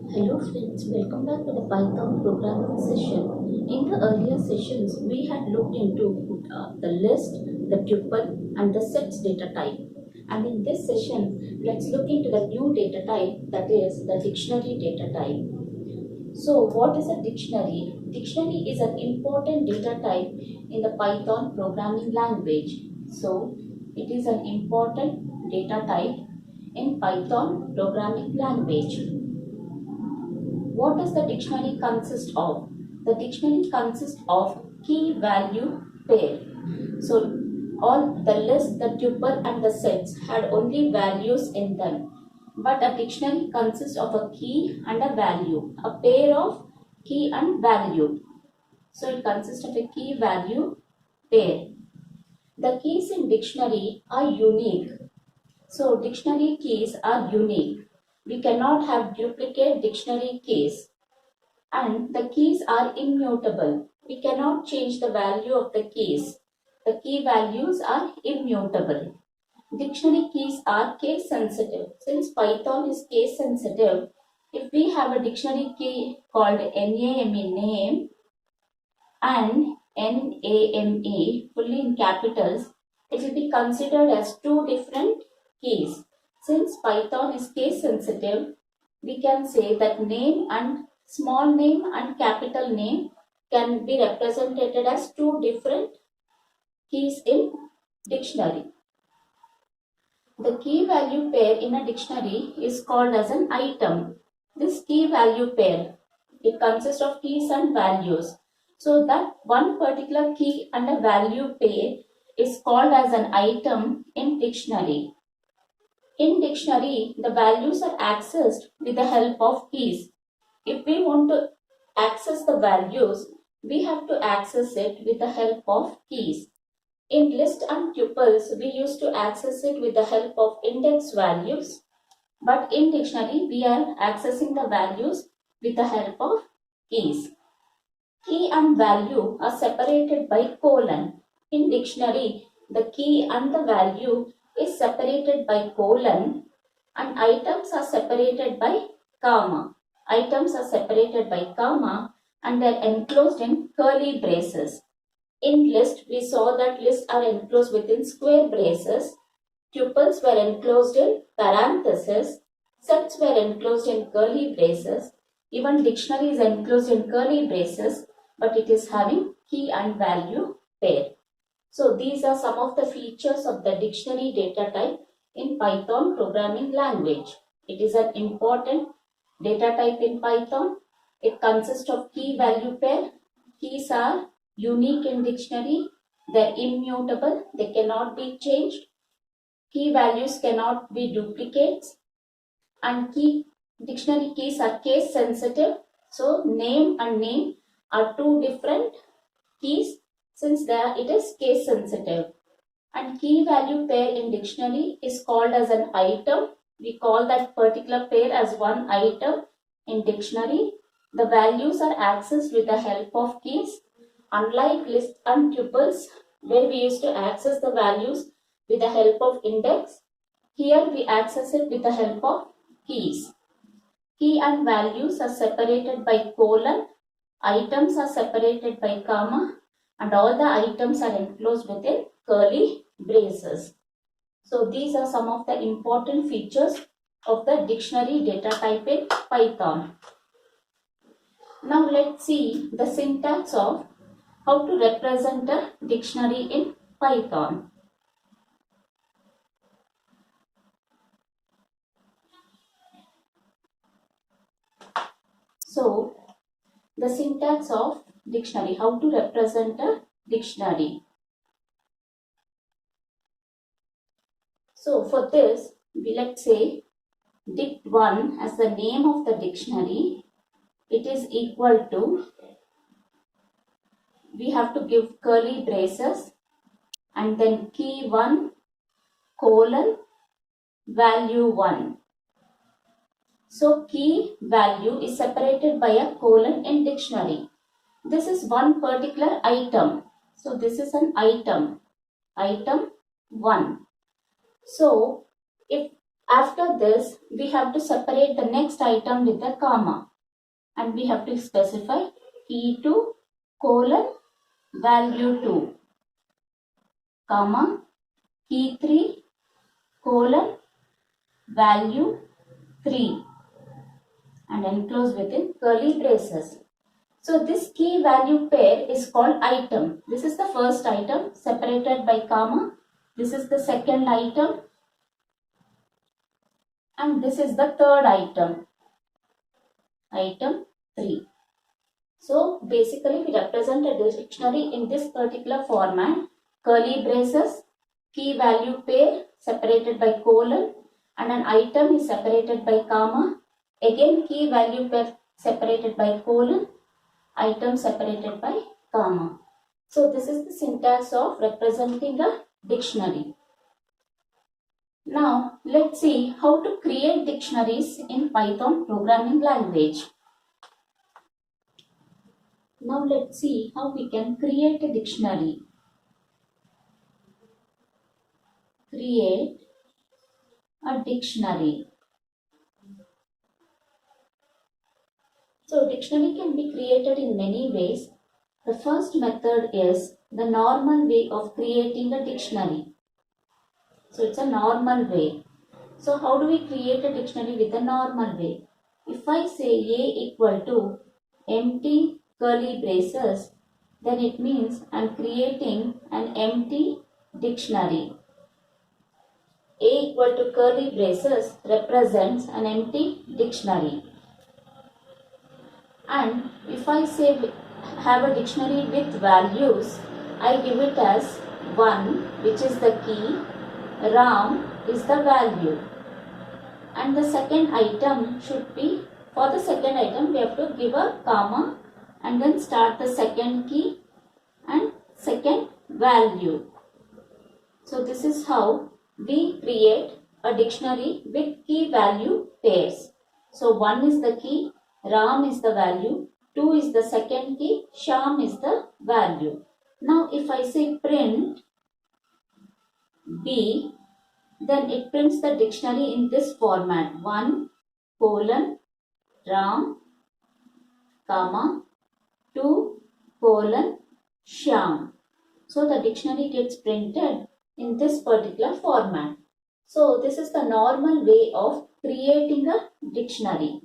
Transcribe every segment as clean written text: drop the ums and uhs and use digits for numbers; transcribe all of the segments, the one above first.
Hello friends, welcome back to the Python programming session. In the earlier sessions, we had looked into the list, the tuple and the sets data type. And in this session, let's look into the new data type, that is the dictionary data type. So what is a dictionary? Dictionary is an important data type in the Python programming language. So it is an important data type in Python programming language. What does the dictionary consist of? The dictionary consists of key value pair. So all the list, the tuple and the sets had only values in them. But a dictionary consists of a key and a value, a pair of key and value. So it consists of a key value pair. The keys in dictionary are unique. So dictionary keys are unique. We cannot have duplicate dictionary keys. And the keys are immutable. We cannot change the value of the keys. The key values are immutable. Dictionary keys are case sensitive. Since Python is case sensitive, if we have a dictionary key called NAME, name, and NAME fully in capitals, it will be considered as two different keys. Since Python is case sensitive, we can say that name and small name and capital name can be represented as two different keys in dictionary. The key value pair in a dictionary is called as an item. This key value pair, it consists of keys and values. So that one particular key and a value pair is called as an item in dictionary. In dictionary, the values are accessed with the help of keys. If we want to access the values, we have to access it with the help of keys. In list and tuples, we used to access it with the help of index values. But in dictionary, we are accessing the values with the help of keys. Key and value are separated by colon. In dictionary, the key and the value is separated by colon and items are separated by comma. Items are separated by comma and they are enclosed in curly braces. In list, we saw that lists are enclosed within square braces. Tuples were enclosed in parentheses. Sets were enclosed in curly braces. Even dictionary is enclosed in curly braces, but it is having key and value pair. So these are some of the features of the dictionary data type in Python programming language. It is an important data type in Python. It consists of key value pair. Keys are unique in dictionary. They are immutable. They cannot be changed. Key values cannot be duplicates. And dictionary keys are case sensitive. So name and name are two different keys since it is case sensitive. And key value pair in dictionary is called as an item. We call that particular pair as one item in dictionary. The values are accessed with the help of keys. Unlike lists and tuples, where we used to access the values with the help of index, here we access it with the help of keys. Key and values are separated by colon, items are separated by comma, and all the items are enclosed within curly braces. So these are some of the important features of the dictionary data type in Python. Now let's see the syntax of how to represent a dictionary in Python. So the syntax of dictionary, how to represent a dictionary. So for this, let's say dict1 as the name of the dictionary. It is equal to, we have to give curly braces and then key 1 colon value 1. So key value is separated by a colon in dictionary. This is one particular item. So this is an item, item 1. So if After this, we have to separate the next item with a comma, and we have to specify key 2 colon value 2 comma key 3 colon value 3 and enclose within curly braces. So this key value pair is called item. This is the first item separated by comma. This is the second item. And this is the third item. Item 3. So basically we represent a dictionary in this particular format. Curly braces, key value pair separated by colon, and an item is separated by comma. Again key value pair separated by colon, item separated by comma. So this is the syntax of representing a dictionary. Now let's see how to create dictionaries in Python programming language. Now let's see how we can create a dictionary. Create a dictionary. So dictionary can be created in many ways. The first method is the normal way of creating a dictionary. So it's a normal way. So how do we create a dictionary with a normal way? If I say A equal to empty curly braces, then it means I am creating an empty dictionary. A equal to curly braces represents an empty dictionary. And if I say have a dictionary with values, I give it as 1, which is the key, Ram is the value. And the second item should be, for the second item we have to give a comma and then start the second key and second value. So this is how we create a dictionary with key value pairs. So 1 is the key, Ram is the value, 2 is the second key, Sham is the value. Now if I say print B, then it prints the dictionary in this format: 1 colon Ram comma 2 colon Shyam. So the dictionary gets printed in this particular format. So this is the normal way of creating a dictionary.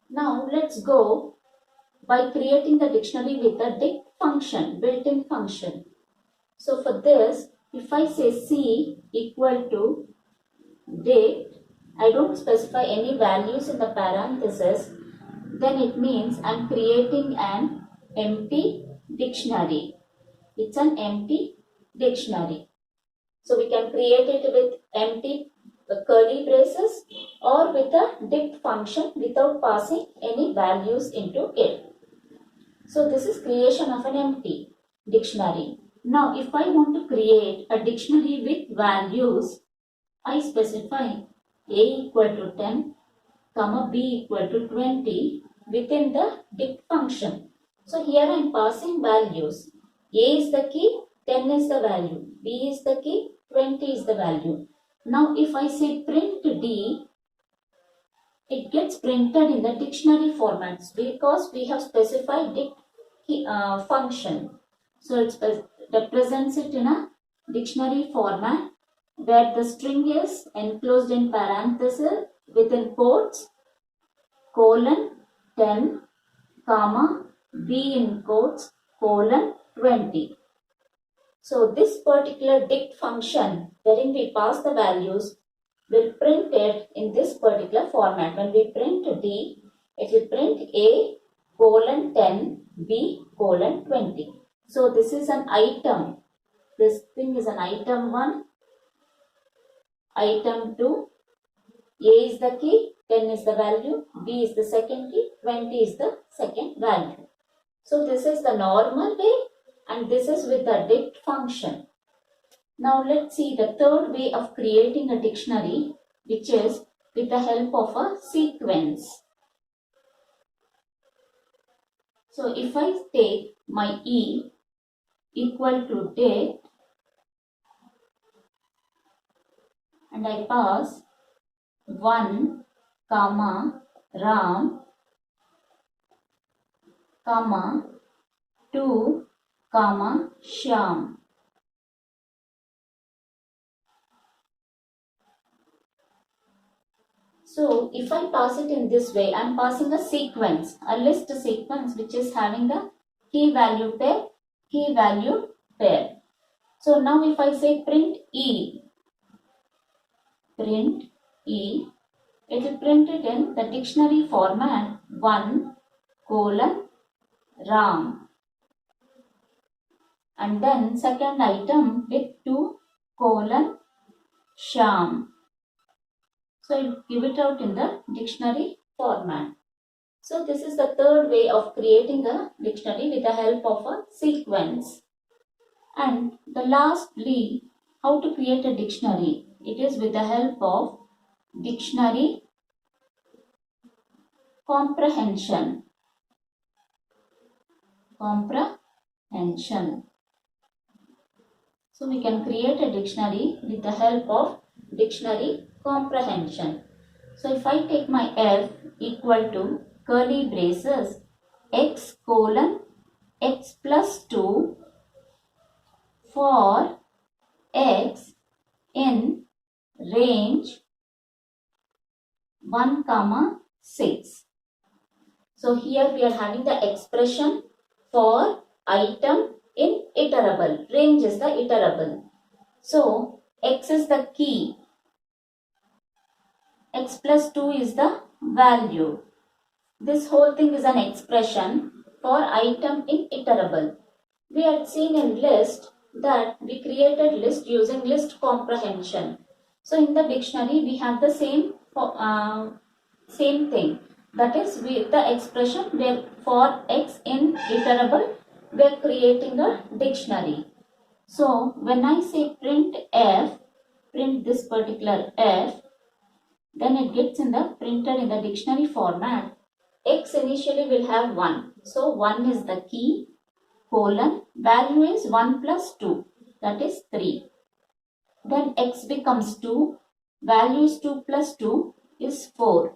Now let's go by creating the dictionary with a dict function, built-in function. So for this, if I say C equal to dict, I don't specify any values in the parenthesis, then it means I'm creating an empty dictionary. It's an empty dictionary. So we can create it with empty curly braces or with a dict function without passing any values into it. So this is creation of an empty dictionary. Now if I want to create a dictionary with values, I specify A equal to 10, comma B equal to 20 within the dict function. So here I am passing values. A is the key, 10 is the value. B is the key, 20 is the value. Now if I say print D, it gets printed in the dictionary formats because we have specified dict function. So it represents it in a dictionary format where the string is enclosed in parenthesis within quotes colon 10 comma B in quotes colon 20. So this particular dict function wherein we pass the values will print it in this particular format. When we print D, it will print A colon 10 B colon 20. So this is an item. This thing is an item 1, item 2. A is the key, 10 is the value, B is the second key, 20 is the second value. So this is the normal way and this is with the dict function. Now let's see the third way of creating a dictionary, which is with the help of a sequence. So if I take my E equal to dict, and I pass 1, comma, Ram, comma, 2, comma, Shyam. So if I pass it in this way, I am passing a sequence, a list sequence which is having the key value pair. So now if I say print E, it will print it in the dictionary format 1, Ram, and then second item with 2, Shyam. So it will give it out in the dictionary format. So this is the third way of creating a dictionary with the help of a sequence. And the lastly, how to create a dictionary? It is with the help of dictionary comprehension. So we can create a dictionary with the help of dictionary comprehension. So if I take my F equal to curly braces x plus 2 for x in range 1, 6. So here we are having the expression for item in iterable. Range is the iterable. So x is the key. X plus 2 is the value. This whole thing is an expression for item in iterable. We had seen in list that we created list using list comprehension. So in the dictionary we have the same thing. That is with the expression where for x in iterable we are creating a dictionary. So when I say print F, print this particular F, then it gets printed in the dictionary format. X initially will have 1. So 1 is the key, value is 1 plus 2, that is 3. Then x becomes 2, value is 2 plus 2 is 4.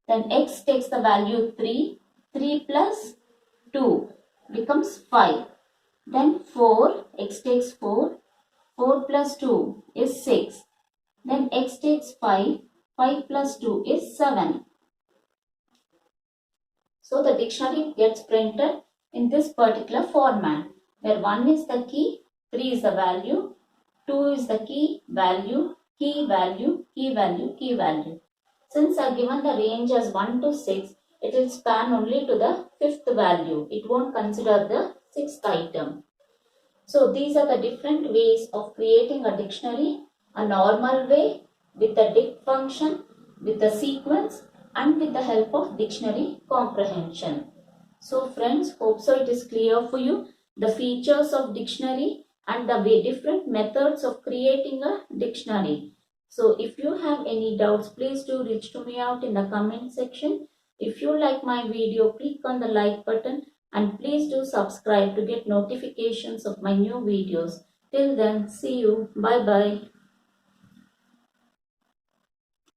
Then x takes the value 3, 3 plus 2 becomes 5. Then 4, x takes 4, 4 plus 2 is 6. Then x takes 5, 5 plus 2 is 7. So the dictionary gets printed in this particular format, where 1 is the key, 3 is the value, 2 is the key, value, key value, key value, key value. Since I have given the range as 1 to 6, it will span only to the 5th value. It won't consider the 6th item. So these are the different ways of creating a dictionary. A normal way with the dict function, with the sequence, and with the help of dictionary comprehension. So friends, hope so it is clear for you the features of dictionary and the different methods of creating a dictionary. So if you have any doubts, please do reach to me out in the comment section. If you like my video, click on the like button and please do subscribe to get notifications of my new videos. Till then, see you. Bye bye.